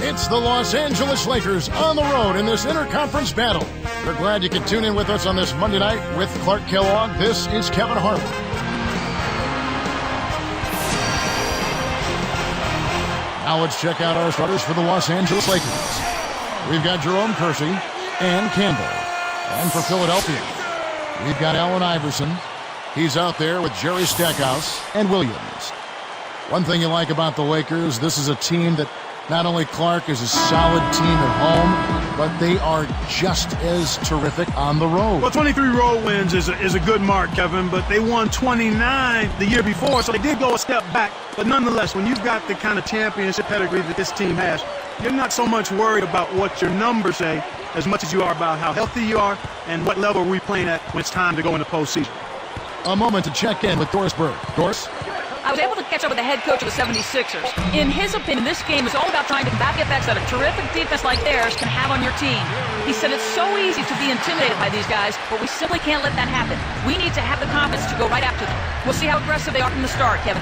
It's the Los Angeles Lakers on the road in this interconference battle. We're glad you could tune in with us on this Monday night with Clark Kellogg. This is Kevin Harlan. Now let's check out our starters for the Los Angeles Lakers. We've got Jerome Kersey and Campbell. And for Philadelphia, we've got Allen Iverson. He's out there with Jerry Stackhouse and Williams. One thing you like about the Lakers, this is a team that not only Clark is a solid team at home, but they are just as terrific on the road. Well, 23 road wins is a good mark, Kevin, but they won 29 the year before, so they did go a step back. But nonetheless, when you've got the kind of championship pedigree that this team has, you're not so much worried about what your numbers say as much as you are about how healthy you are and what level are we playing at when it's time to go in the postseason. A moment to check in with Doris Berg. Doris? I was able to catch up with the head coach of the 76ers. In his opinion, this game is all about trying to combat the effects that a terrific defense like theirs can have on your team. He said it's so easy to be intimidated by these guys, but we simply can't let that happen. We need to have the confidence to go right after them. We'll see how aggressive they are from the start, Kevin.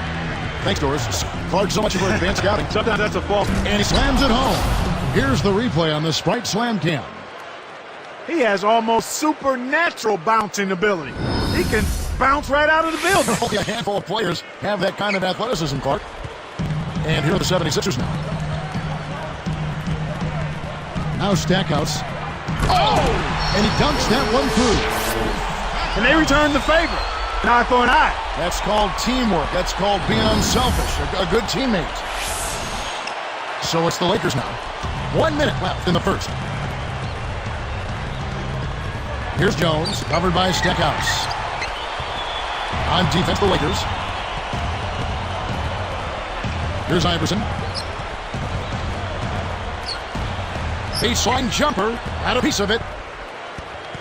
Thanks, Doris. Clark, so much for advanced scouting. Sometimes that's a fault. And he slams it home. Here's the replay on the Sprite Slam Cam. He has almost supernatural bouncing ability. He can bounce right out of the building. Only a handful of players have that kind of athleticism, Clark. And here are the 76ers now. Now Stackhouse. Oh! And he dunks that one through. And they return the favor. An eye for an eye. That's called teamwork. That's called being unselfish. A good teammate. So it's the Lakers now. 1 minute left in the first. Here's Jones, covered by Stackhouse. On defense, the Lakers. Here's Iverson. Baseline jumper, had a piece of it.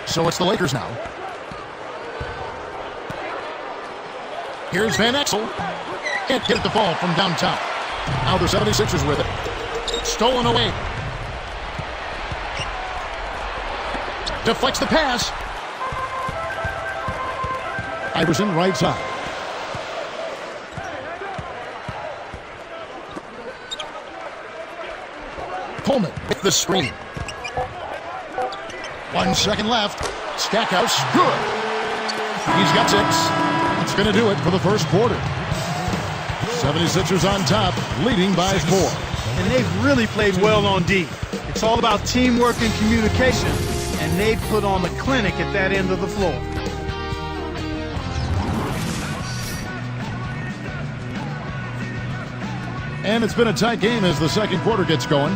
So it's the Lakers now. Here's Van Exel. Can't get the ball from downtown. Now the 76ers with it. Stolen away. Deflects the pass. Iverson right side. Coleman with the screen. 1 second left. Stackhouse, good. He's got 6. It's going to do it for the first quarter. 76ers on top, leading by 4. And they've really played well on D. It's all about teamwork and communication, and they put on the clinic at that end of the floor. And it's been a tight game as the second quarter gets going.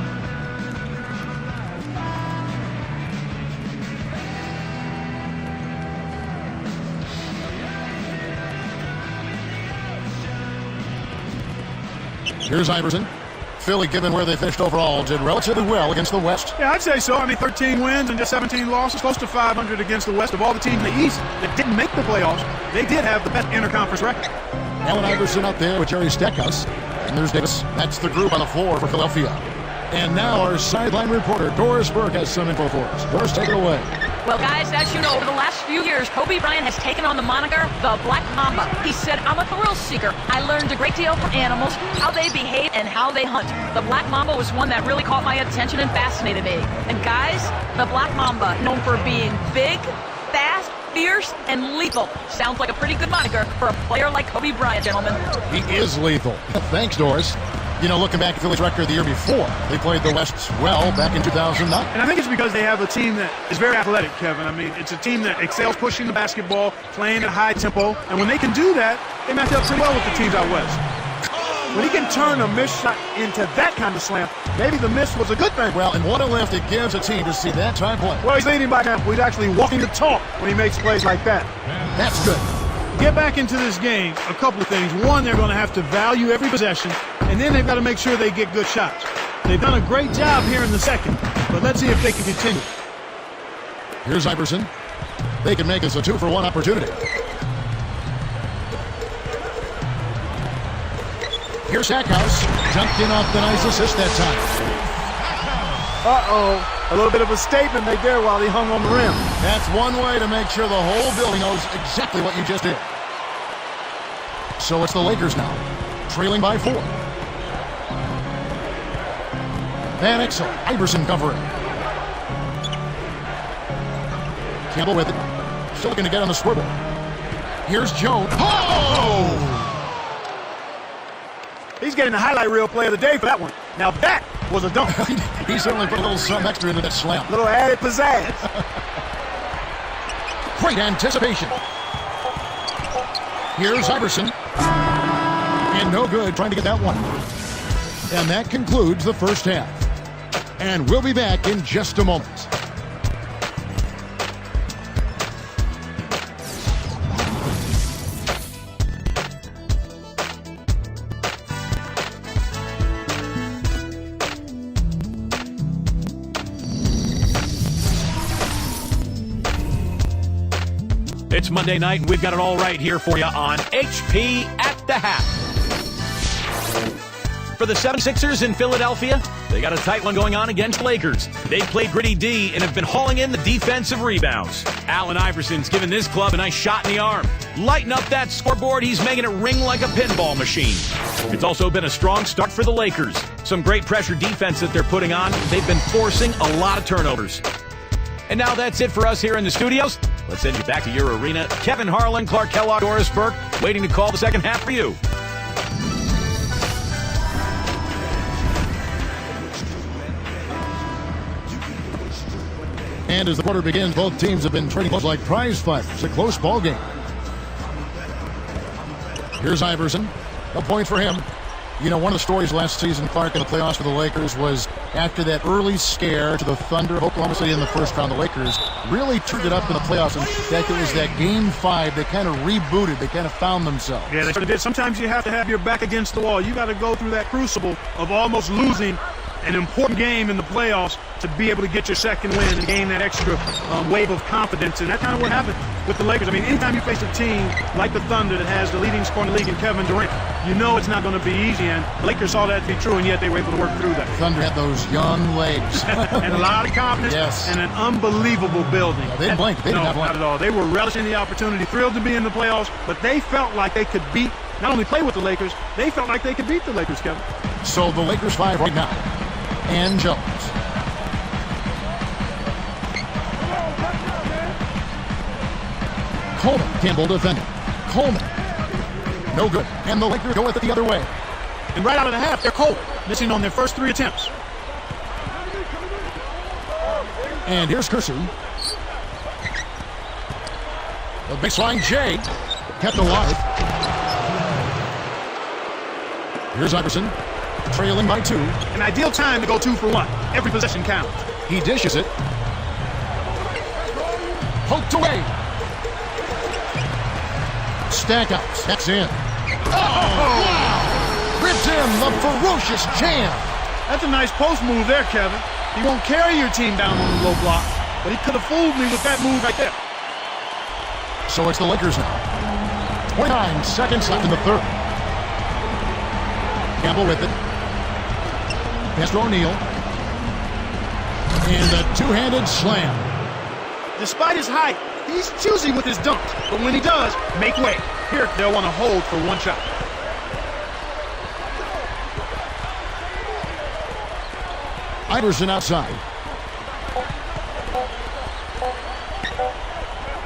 Here's Iverson. Philly, given where they finished overall, did relatively well against the West. Yeah, I'd say so. I mean, 13 wins and just 17 losses, close to 500 against the West. Of all the teams in the East that didn't make the playoffs, they did have the best interconference record. Allen Iverson up there with Jerry Stackhouse. And there's Davis. That's the group on the floor for Philadelphia. And now our sideline reporter, Doris Berg, has some info for us. Doris, take it away. Well, guys, as you know, over the last few years, Kobe Bryant has taken on the moniker, the Black Mamba. He said, I'm a thrill seeker. I learned a great deal from animals, how they behave and how they hunt. The Black Mamba was one that really caught my attention and fascinated me. And guys, the Black Mamba, known for being big, fast, fierce, and lethal. Sounds like a pretty good moniker for a player like Kobe Bryant, gentlemen. He is lethal. Thanks, Doris. You know, looking back at Philly's record the year before, they played the West well back in 2009. And I think it's because they have a team that is very athletic, Kevin. I mean, it's a team that excels pushing the basketball, playing at a high tempo. And when they can do that, they match up pretty well with the teams out West. When he can turn a missed shot into that kind of slam, maybe the miss was a good thing. Well, and what a lift it gives a team to see that time play. Well, he's leading by example. He's actually walking the talk when he makes plays like that. That's good. Get back into this game, a couple of things. One, they're going to have to value every possession, and then they've got to make sure they get good shots. They've done a great job here in the second, but let's see if they can continue. Here's Iverson. They can make this a 2-for-1 opportunity. Here's Stackhouse. Jumped in off the nice assist that time. Uh-oh. A little bit of a statement made there while he hung on the rim. That's one way to make sure the whole building knows exactly what you just did. So it's the Lakers now, trailing by 4. Van Exel, Iverson covering. Campbell with it. Still looking to get on the swivel. Here's Jones. Oh! He's getting the highlight reel play of the day for that one. Now that was a dunk. He certainly put a little something extra into that slam. Little added pizzazz. Great anticipation. Here's Iverson. And no good trying to get that one. And that concludes the first half. And we'll be back in just a moment. It's Monday night, and we've got it all right here for you on HP at the Half. For the 76ers in Philadelphia, they got a tight one going on against the Lakers. They played gritty D and have been hauling in the defensive rebounds. Allen Iverson's given this club a nice shot in the arm. Lighten up that scoreboard, he's making it ring like a pinball machine. It's also been a strong start for the Lakers. Some great pressure defense that they're putting on. They've been forcing a lot of turnovers. And now that's it for us here in the studios. Let's send you back to your arena. Kevin Harlan, Clark Kellogg, Doris Burke, waiting to call the second half for you. And as the quarter begins, both teams have been trading close like prize fighters. It's a close ball game. Here's Iverson. No points for him. You know, one of the stories last season, Clark, in the playoffs for the Lakers was after that early scare to the Thunder, Oklahoma City in the first round, the Lakers really turned it up in the playoffs. In fact, it was that Game 5 they kind of rebooted. They kind of found themselves. Yeah, they sort of did. Sometimes you have to have your back against the wall. You got to go through that crucible of almost losing an important game in the playoffs to be able to get your second win and gain that extra wave of confidence. And that's kind of what happened with the Lakers. I mean, anytime you face a team like the Thunder that has the leading scorer in the league in Kevin Durant, you know it's not going to be easy. And the Lakers saw that to be true, and yet they were able to work through that. Thunder had those young legs. And a lot of confidence. Yes. And an unbelievable building. They didn't blink. They did not blink. Not at all. They were relishing the opportunity, thrilled to be in the playoffs, but they felt like they could beat, not only play with the Lakers, they felt like they could beat the Lakers, Kevin. So the Lakers 5 right now. And Jones. Coleman, Campbell defending. Coleman. No good. And the Lakers go with it the other way. And right out of the half, they're cold, missing on their first 3 attempts. And here's Kersey. The baseline J. Kept alive. Here's Iverson. Trailing by 2. An ideal time to go 2 for 1. Every possession counts. He dishes it. Poked away. Stackouts. That's in. Oh! Rips in the ferocious jam. That's a nice post move there, Kevin. He won't carry your team down on the low block, but he could have fooled me with that move right there. So it's the Lakers now. 29 seconds left in the third. Campbell with it. Pass to O'Neal. And a two-handed slam. Despite his height, he's choosy with his dunks. But when he does, make way. Here, they'll want to hold for one shot. Iverson outside.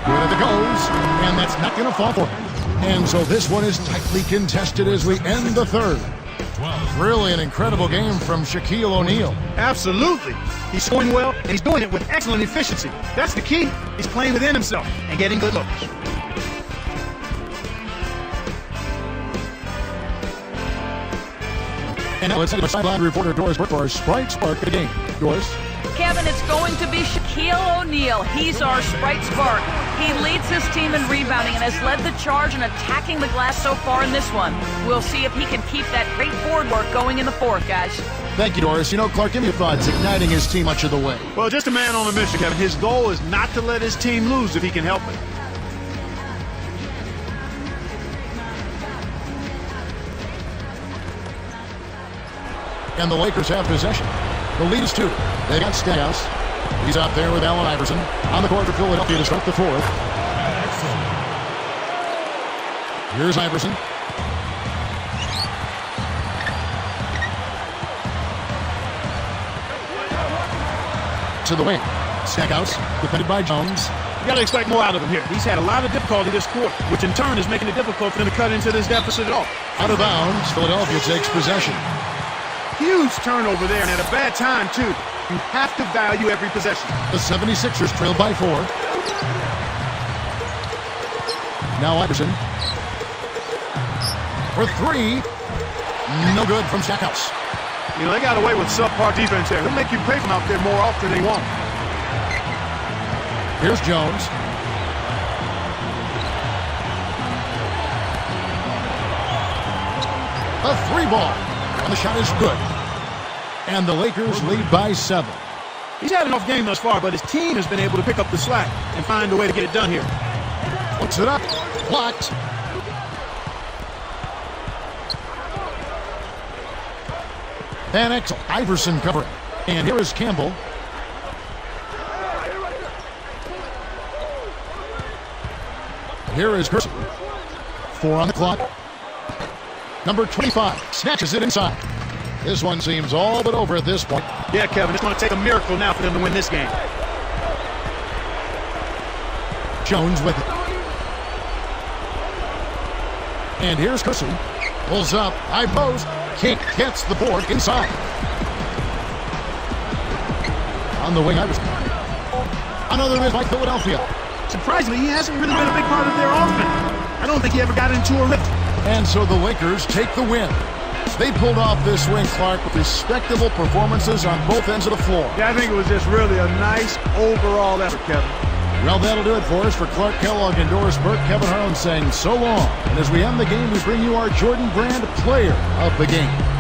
Good as it goes. And that's not going to fall for him. And so this one is tightly contested as we end the third. Really an incredible game from Shaquille O'Neal. Absolutely. He's scoring well, and he's doing it with excellent efficiency. That's the key. He's playing within himself and getting good looks. And now let's head to sideline reporter Doris Burke for our Sprite Spark of the game. Doris? Kevin, it's going to be Shaquille O'Neal. He's our Sprite Spark. He leads his team in rebounding and has led the charge in attacking the glass so far in this one. We'll see if he can keep that great board work going in the fourth, guys. Thank you, Doris. You know, Clark, give me your thoughts. Igniting his team much of the way. Well, just a man on a mission, Kevin. His goal is not to let his team lose if he can help it. And the Lakers have possession. The lead is 2. They got Stackhouse. He's out there with Allen Iverson on the court for Philadelphia to start the fourth. Here's Iverson. to the wing. Stackhouse, defended by Jones. You got to expect more out of him here. He's had a lot of difficulty this quarter, which in turn is making it difficult for them to cut into this deficit at all. Out of bounds, Philadelphia takes possession. Huge turnover there, and at a bad time, too. You have to value every possession. The 76ers trail by 4. Now Iverson. For 3. No good from Stackhouse. You know, they got away with subpar defense there. They'll make you pay from out there more often than they want. Here's Jones. A 3 ball. And the shot is good. And the Lakers lead by 7. He's had an off game thus far, but his team has been able to pick up the slack and find a way to get it done here. Puts it up. Blocked. Van Exel. Iverson covering. And here is Campbell. Here is Kersey. 4 on the clock. Number 25 snatches it inside. This one seems all but over at this point. Yeah, Kevin, it's going to take a miracle now for them to win this game. Jones with it. And here's Kersey. Pulls up. High post. King gets the board inside. On the wing, Iverson. Another miss by Philadelphia. Surprisingly, he hasn't really been a big part of their offense. I don't think he ever got into a rhythm. And so the Lakers take the win. They pulled off this win, Clark, with respectable performances on both ends of the floor. Yeah, I think it was just really a nice overall effort, Kevin. Well, that'll do it for us. For Clark Kellogg and Doris Burke, Kevin Harlan saying so long. And as we end the game, we bring you our Jordan Brand Player of the Game.